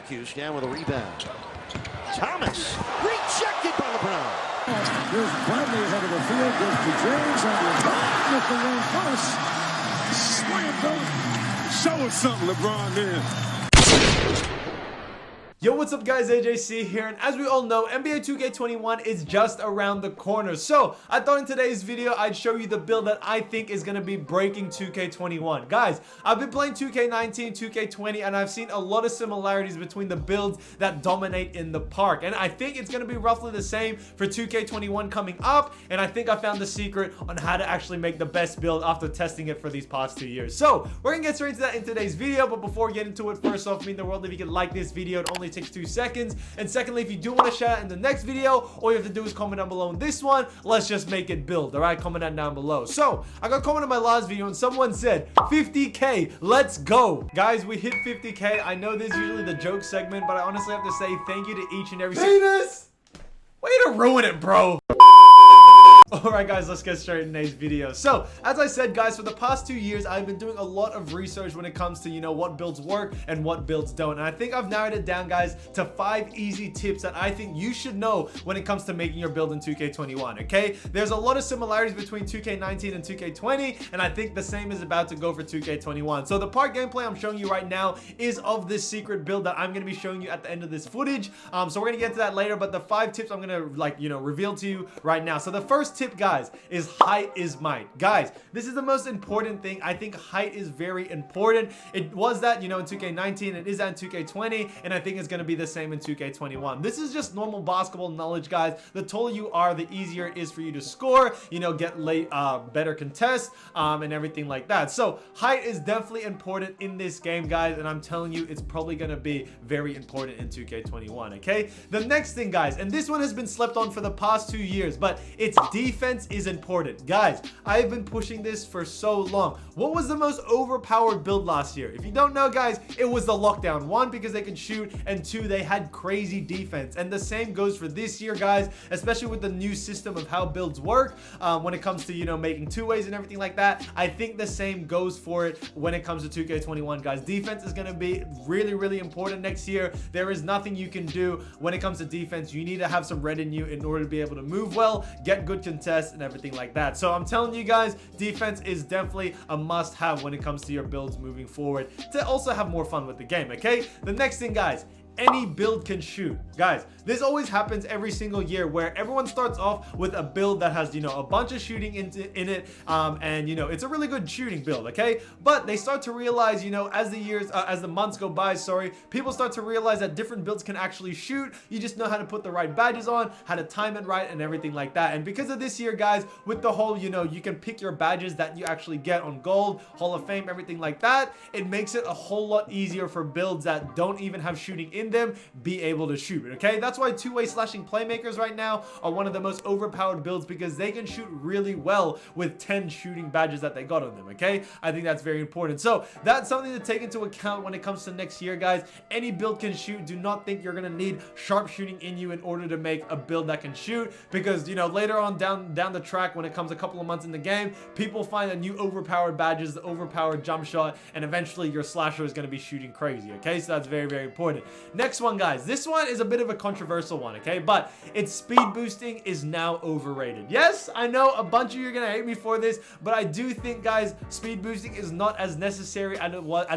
Syracuse down with a rebound. Thomas rejected by LeBron. Here's Bradley ahead of the field. Gives to James on the back with the wing post. Slam dunk. Show us something, LeBron, then. Yo, what's up guys, AJC here, and as we all know, NBA 2K21 is just around the corner. So, I thought in today's video, I'd show you the build that I think is going to be breaking 2K21. Guys, I've been playing 2K19, 2K20, and I've seen a lot of similarities between the builds that dominate in the park. And I think it's going to be roughly the same for 2K21 coming up, and I think I found the secret on how to actually make the best build after testing it for these past 2 years. So, we're going to get straight into that in today's video, but before we get into it, first off, mean the world if you could like this video. It only takes 2 seconds. And secondly, if you do want to shout out in the next video, all you have to do is comment down below in this one. Let's just make it build. All right, comment that down below. So I got a comment on my last video and someone said 50k, let's go. Guys, we hit 50k. I know this is usually the joke segment, but I honestly have to say thank you to each and every Venus! Way to ruin it, bro. Alright guys, let's get straight into today's video. So, as I said guys, for the past 2 years, I've been doing a lot of research when it comes to, what builds work and what builds don't. And I think I've narrowed it down, guys, to 5 easy tips that I think you should know when it comes to making your build in 2K21, okay? There's a lot of similarities between 2K19 and 2K20, and I think the same is about to go for 2K21. So, the part gameplay I'm showing you right now is of this secret build that I'm going to be showing you at the end of this footage. So, we're going to get to that later, but the 5 tips I'm going to, reveal to you right now. So, the first tip, guys, is height is might. Guys, this is the most important thing. I think height is very important. It was that, in 2K19, it is that in 2K20, and I think it's going to be the same in 2K21. This is just normal basketball knowledge, guys. The taller you are, the easier it is for you to score, get late, better contests, and everything like that. So, height is definitely important in this game, guys, and I'm telling you, it's probably going to be very important in 2K21, okay? The next thing, guys, and this one has been slept on for the past 2 years, but its defense is important. Guys, I've been pushing this for so long. What was the most overpowered build last year? If you don't know, guys, it was the lockdown. 1, because they could shoot, and 2, they had crazy defense. And the same goes for this year, guys, especially with the new system of how builds work when it comes to, making 2-ways and everything like that. I think the same goes for it when it comes to 2K21, guys. Defense is going to be really, really important next year. There is nothing you can do when it comes to defense. You need to have some red in you in order to be able to move well, get good contests, and everything like that. So I'm telling you guys, defense is definitely a must-have when it comes to your builds moving forward to also have more fun with the game, okay? The next thing, guys, any build can shoot. Guys, this always happens every single year where everyone starts off with a build that has, a bunch of shooting in it, and, it's a really good shooting build, okay? But they start to realize, as the months go by, people start to realize that different builds can actually shoot. You just know how to put the right badges on, how to time it right, and everything like that. And because of this year, guys, with the whole, you can pick your badges that you actually get on Gold, Hall of Fame, everything like that, it makes it a whole lot easier for builds that don't even have shooting in them be able to shoot, okay? That's why 2-way slashing playmakers right now are one of the most overpowered builds, because they can shoot really well with 10 shooting badges that they got on them, okay? I think that's very important. So that's something to take into account when it comes to next year, guys. Any build can shoot. Do not think you're gonna need sharp shooting in you in order to make a build that can shoot, because later on down the track, when it comes a couple of months in the game, people find a new overpowered badges, the overpowered jump shot, and eventually your slasher is going to be shooting crazy, okay? So that's very, very important. Next one, guys, this one is a bit of a controversial one, okay? But its speed boosting is now overrated. Yes, I know a bunch of you are going to hate me for this, but I do think, guys, speed boosting is not as necessary as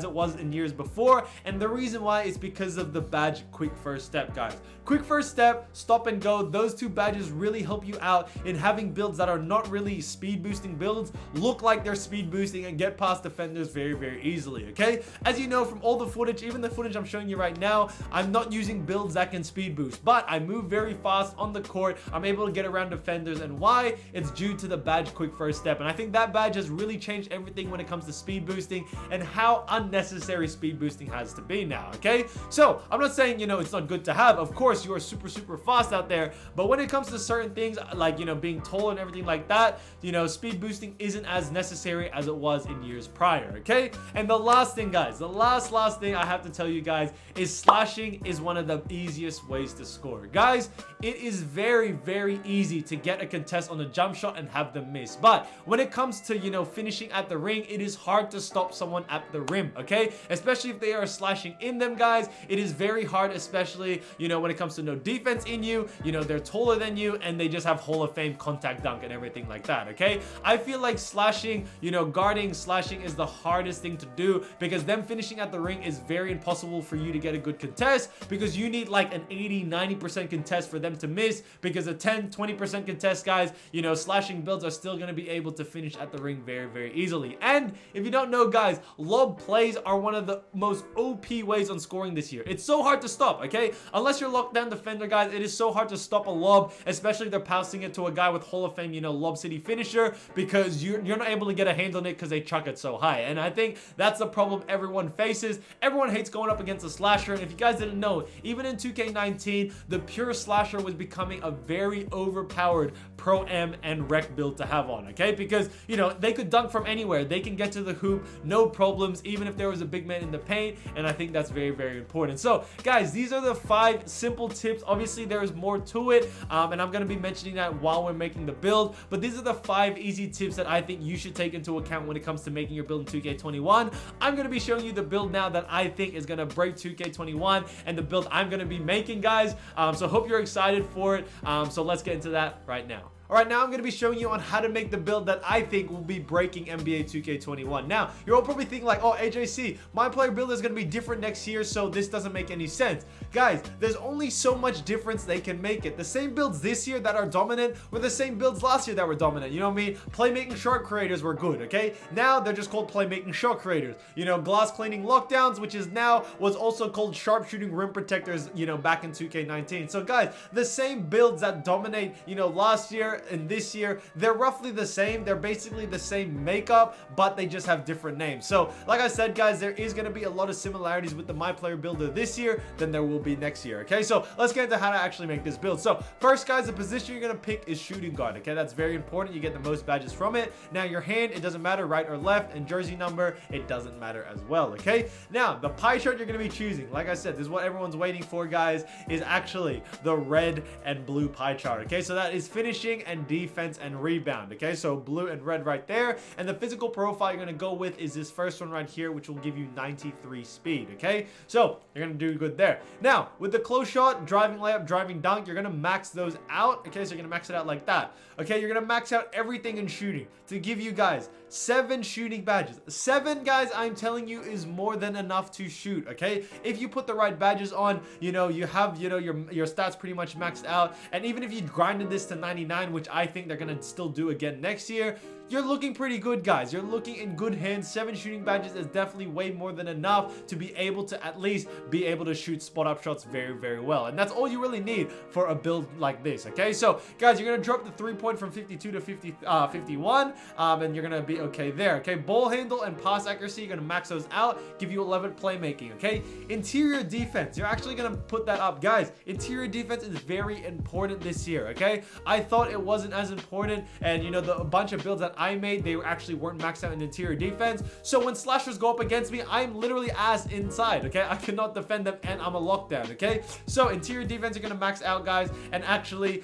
it was in years before, and the reason why is because of the badge quick first step, guys. Quick first step, stop and go, those 2 badges really help you out in having builds that are not really speed boosting builds look like they're speed boosting and get past defenders very, very easily, okay? As you know from all the footage, even the footage I'm showing you right now, I'm not using builds that can speed boost, but I move very fast on the court. I'm able to get around defenders, and why? It's due to the badge quick first step, and I think that badge has really changed everything when it comes to speed boosting and how unnecessary speed boosting has to be now, okay? So I'm not saying, it's not good to have. Of course, you are super, super fast out there, but when it comes to certain things like, being tall and everything like that, speed boosting isn't as necessary as it was in years prior, okay? And the last thing, guys, the last thing I have to tell you guys is slash slashing is one of the easiest ways to score. Guys, it is very, very easy to get a contest on a jump shot and have them miss. But when it comes to, you know, finishing at the ring, it is hard to stop someone at the rim, okay? Especially if they are slashing in them, guys. It is very hard, especially, you know, when it comes to no defense in you, you know, they're taller than you, and they just have Hall of Fame contact dunk and everything like that, okay? I feel like slashing, you know, guarding, slashing is the hardest thing to do, because them finishing at the ring is very impossible for you to get a good contest, because you need like an 80-90% contest for them to miss, because a 10-20% contest, guys, you know, slashing builds are still going to be able to finish at the ring very, very easily. And if you don't know, guys, lob plays are one of the most OP ways on scoring this year. It's so hard to stop, okay? Unless you're lockdown defender, guys, it is so hard to stop a lob, especially if they're passing it to a guy with Hall of Fame, you know, Lob City finisher, because you're not able to get a hand on it because they chuck it so high. And I think that's the problem everyone faces. Everyone hates going up against a slasher, and if you guys didn't know, even in 2K19, the pure slasher was becoming a very overpowered Pro-Am and Rec build to have on, okay? Because, you know, they could dunk from anywhere. They can get to the hoop, no problems, even if there was a big man in the paint, and I think that's very, very important. So, guys, these are the 5 simple tips. Obviously, there is more to it, and I'm going to be mentioning that while we're making the build, but these are the 5 easy tips that I think you should take into account when it comes to making your build in 2K21. I'm going to be showing you the build now that I think is going to break 2K21 and the build I'm going to be making, guys. So hope you're excited for it. So let's get into that right now. Alright, now I'm going to be showing you on how to make the build that I think will be breaking NBA 2K21. Now, you're all probably thinking like, oh, AJC, my player build is going to be different next year, so this doesn't make any sense. Guys, there's only so much difference they can make it. The same builds this year that are dominant were the same builds last year that were dominant. You know what I mean? Playmaking shot creators were good, okay? Now, they're just called playmaking shot creators. You know, glass cleaning lockdowns, which is now, was also called sharpshooting rim protectors, you know, back in 2K19. So, guys, the same builds that dominate, you know, last year and this year, they're roughly the same. They're basically the same makeup, but they just have different names. So like I said, guys, there is going to be a lot of similarities with the My Player builder this year than there will be next year. Okay, so let's get into how to actually make this build. So first, guys, the position you're going to pick is shooting guard. Okay, that's very important. You get the most badges from it. Now your hand, it doesn't matter right or left, and jersey number, it doesn't matter as well. Okay, now the pie chart you're going to be choosing, like I said, this is what everyone's waiting for, guys, is actually the red and blue pie chart. Okay, so that is finishing and defense and rebound. Okay, so blue and red right there, and the physical profile you're going to go with is this first one right here, which will give you 93 speed. Okay, so you're going to do good there. Now with the close shot, driving layup, driving dunk, you're going to max those out. Okay, so you're going to max it out like that. Okay, you're going to max out everything in shooting to give you guys 7 shooting badges. 7, guys, I'm telling you, is more than enough to shoot. Okay, if you put the right badges on, you know, you have, you know, your stats pretty much maxed out, and even if you grinded this to 99, which I think they're gonna still do again next year, you're looking pretty good, guys. You're looking in good hands. 7 shooting badges is definitely way more than enough to be able to at least be able to shoot spot up shots very, very well. And that's all you really need for a build like this, okay? So, guys, you're going to drop the 3-point from 52 to 51, and you're going to be okay there, okay? Ball handle and pass accuracy, you're going to max those out, give you 11 playmaking, okay? Interior defense, you're actually going to put that up. Guys, interior defense is very important this year, okay? I thought it wasn't as important, and, you know, a bunch of builds that I made, they actually weren't maxed out in interior defense. So when slashers go up against me, I'm literally ass inside, okay? I cannot defend them, and I'm a lockdown, okay? So interior defense, you're gonna max out, guys, and actually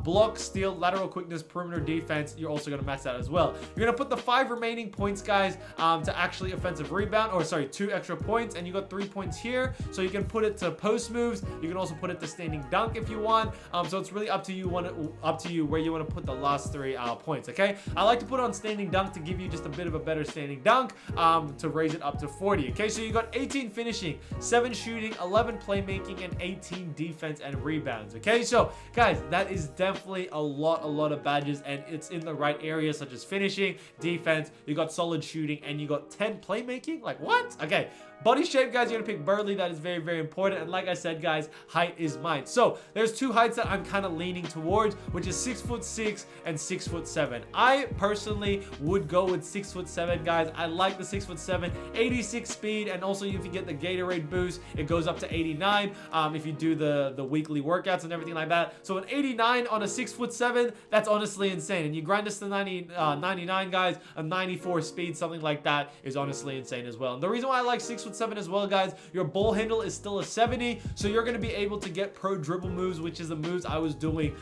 block, steal, lateral quickness, perimeter defense, you're also gonna max out as well. You're gonna put the 5 remaining points, guys, to actually offensive rebound, or sorry, 2 extra points, and you got 3 points here, so you can put it to post moves. You can also put it to standing dunk if you want. So it's really up to you. Where you want to put the last 3 points. Okay, I like to put on standing dunk to give you just a bit of a better standing dunk, to raise it up to 40. Okay, so you got 18 finishing, 7 shooting, 11 playmaking, and 18 defense and rebounds. Okay, so guys, that is definitely a lot of badges, and it's in the right areas such as finishing, defense. You got solid shooting, and you got 10 playmaking. Like what? Okay. Body shape, guys, you're gonna pick Burley. That is very, very important. And like I said, guys, height is might. So there's 2 heights that I'm kind of leaning towards, which is 6'6" and 6'7". I personally would go with 6'7", guys. I like the 6'7", 86 speed, and also if you get the Gatorade boost, it goes up to 89. If you do the weekly workouts and everything like that. So an 89 on a 6'7", that's honestly insane. And you grind this to 99, guys, a 94 speed, something like that, is honestly insane as well. And the reason why I like 6'7" 6'7" as well, guys, your ball handle is still a 70, so you're going to be able to get pro dribble moves, which is the moves I was doing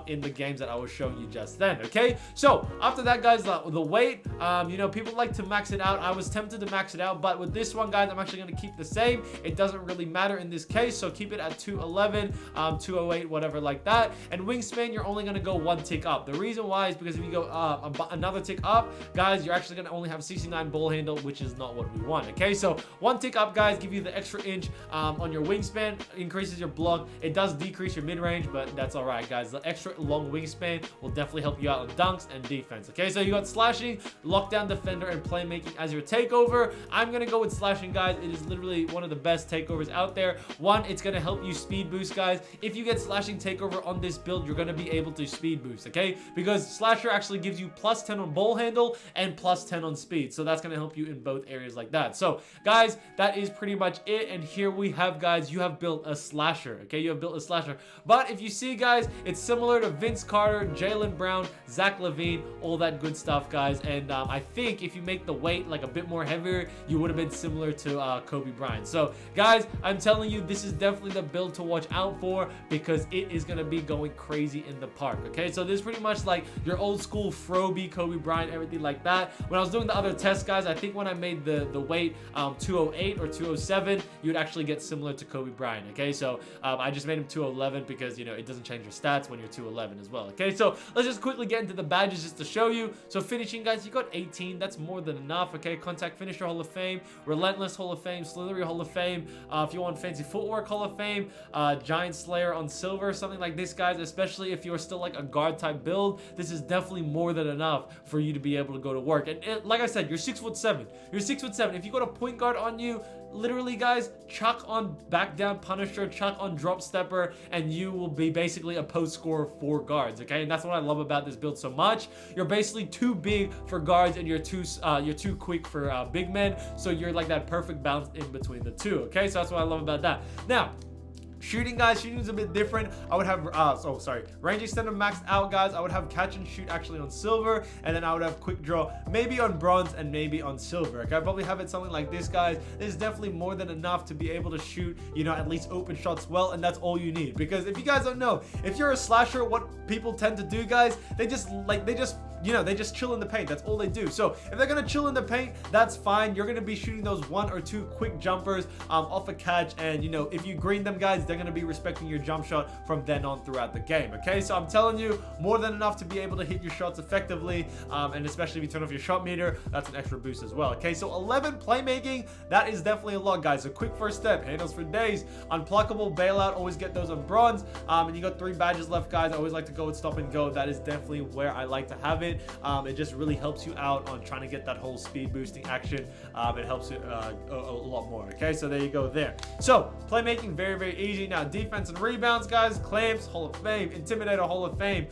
in the games that I was showing you just then. Okay, so after that, guys, the weight, you know, people like to max it out. I was tempted to max it out, but with this one, guys, I'm actually going to keep the same. It doesn't really matter in this case, so keep it at 211, 208, whatever like that. And wingspan, you're only going to go one tick up. The reason why is because if you go another tick up, guys, you're actually going to only have 69 ball handle, which is not what we want. Okay, so one tick up, guys, give you the extra inch on your wingspan, increases your block. It does decrease your mid-range, but that's all right, guys. The extra long wingspan will definitely help you out on dunks and defense. Okay, so you got slashing, lockdown defender, and playmaking as your takeover. I'm gonna go with slashing, guys. It is literally one of the best takeovers out there. One, it's gonna help you speed boost, guys. If you get slashing takeover on this build, you're gonna be able to speed boost, okay? Because slasher actually gives you plus 10 on ball handle and plus 10 on speed, so that's gonna help you in both areas like that. So guys, that is pretty much it, and here we have, guys, you have built a slasher. Okay, you have built a slasher, but if you see, guys, it's similar to Vince Carter, Jaylen Brown, Zach LaVine, all that good stuff, guys. And I think if you make the weight like a bit more heavier, you would have been similar to Kobe Bryant. So guys, I'm telling you, this is definitely the build to watch out for, because it is going to be going crazy in the park. Okay, so this is pretty much like your old school Froby, Kobe Bryant, everything like that. When I was doing the other tests, guys, I think when I made the weight 208 or 207, you would actually get similar to Kobe Bryant. Okay, so I just made him 211 because, you know, it doesn't change your stats when you're 211 as well. Okay, so let's just quickly get into the badges just to show you. So finishing, guys, you got 18. That's more than enough. Okay, contact finisher Hall of Fame, relentless Hall of Fame, slithery Hall of Fame. If you want fancy footwork Hall of Fame, giant slayer on silver, something like this, guys. Especially if you're still like a guard type build, this is definitely more than enough for you to be able to go to work. And like I said, you're 6'7". You're 6'7". If you got a point guard on you, literally, guys, chuck on back down punisher, chuck on drop stepper, and you will be basically a post scorer for guards. Okay, and that's what I love about this build so much. You're basically too big for guards, and you're too quick for big men, so you're like that perfect balance in between the two. Okay, so that's what I love about that. Now, shooting, guys, shooting is a bit different. I would have, range extender maxed out, guys. I would have catch and shoot actually on silver, and then I would have quick draw maybe on bronze and maybe on silver. Okay, I'd probably have it something like this, guys. This is definitely more than enough to be able to shoot, you know, at least open shots well, and that's all you need. Because if you guys don't know, if you're a slasher, what people tend to do, guys, they just chill in the paint. That's all they do. So if they're gonna chill in the paint, that's fine. You're gonna be shooting those 1 or 2 quick jumpers off a catch, and you know, if you green them, guys, they're gonna be respecting your jump shot from then on throughout the game. Okay, so I'm telling you, more than enough to be able to hit your shots effectively, and especially if you turn off your shot meter, that's an extra boost as well. Okay, so 11 playmaking, that is definitely a lot, guys. A quick first step, handles for days, unpluckable, bailout, always get those on bronze, and you got 3 badges left, guys. I always like to go with stop and go. That is definitely where I like to have it. It just really helps you out on trying to get that whole speed boosting action. It helps you a lot more. Okay, so there you go there. So playmaking, very, very easy. Now defense and rebounds, guys, clamps, Hall of Fame, intimidator, Hall of Fame,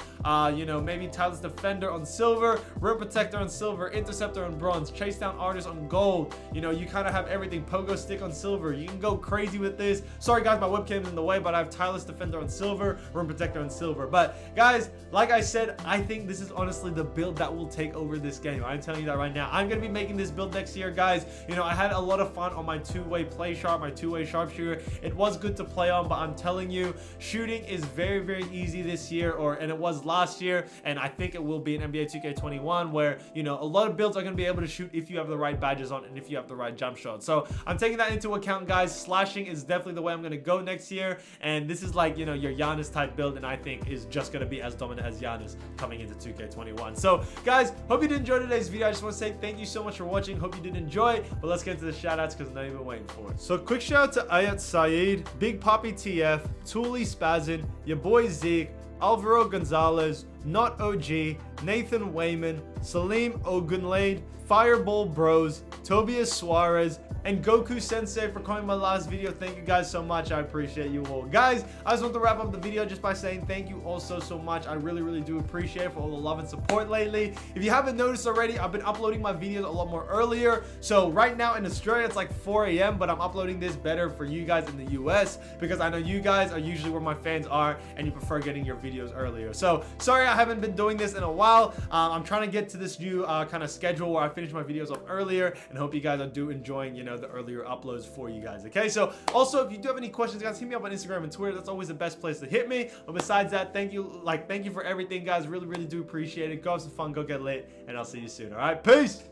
you know, maybe tireless defender on silver, rim protector on silver, interceptor on bronze, chase down artist on gold. You know, you kind of have everything. Pogo stick on silver. You can go crazy with this. Sorry, guys, my webcam's in the way, but I have tireless defender on silver, rim protector on silver. But guys, like I said, I think this is honestly the build that will take over this game. I'm telling you that right now. I'm gonna be making this build next year, guys. You know, I had a lot of fun on my two-way play sharp, my two-way sharpshooter. It was good to play on, but I'm telling you, shooting is very, very easy this year, and it was last year, and I think it will be in NBA 2K21, where, you know, a lot of builds are gonna be able to shoot if you have the right badges on and if you have the right jump shot. So I'm taking that into account, guys. Slashing is definitely the way I'm gonna go next year, and this is like, you know, your Giannis type build, and I think is just gonna be as dominant as Giannis coming into 2K21. So guys, hope you did enjoy today's video. I just want to say thank you so much for watching. Hope you did enjoy, but let's get into the shout outs because I'm not even waiting for it. So quick shout out to Ayat Saeed, Big Poppy TF, Thule Spazin, your boy Zeke, Alvaro Gonzalez, Not OG, Nathan Wayman, Salim Ogunlade, Fireball Bros, Tobias Suarez, and Goku Sensei for coming my last video. Thank you guys so much. I appreciate you all. Guys, I just want to wrap up the video just by saying thank you all so much. I really, really do appreciate it for all the love and support lately. If you haven't noticed already, I've been uploading my videos a lot more earlier. So right now in Australia, it's like 4 a.m., but I'm uploading this better for you guys in the US because I know you guys are usually where my fans are and you prefer getting your videos earlier. So sorry I haven't been doing this in a while. I'm trying to get to this new kind of schedule where I finish my videos off earlier, and hope you guys are enjoying, you know, know, the earlier uploads for you guys. Okay, so also if you do have any questions, guys, hit me up on Instagram and Twitter. That's always the best place to hit me. But besides that, thank you for everything, guys. Really do appreciate it. Go have some fun, go get lit, and I'll see you soon. All right, peace.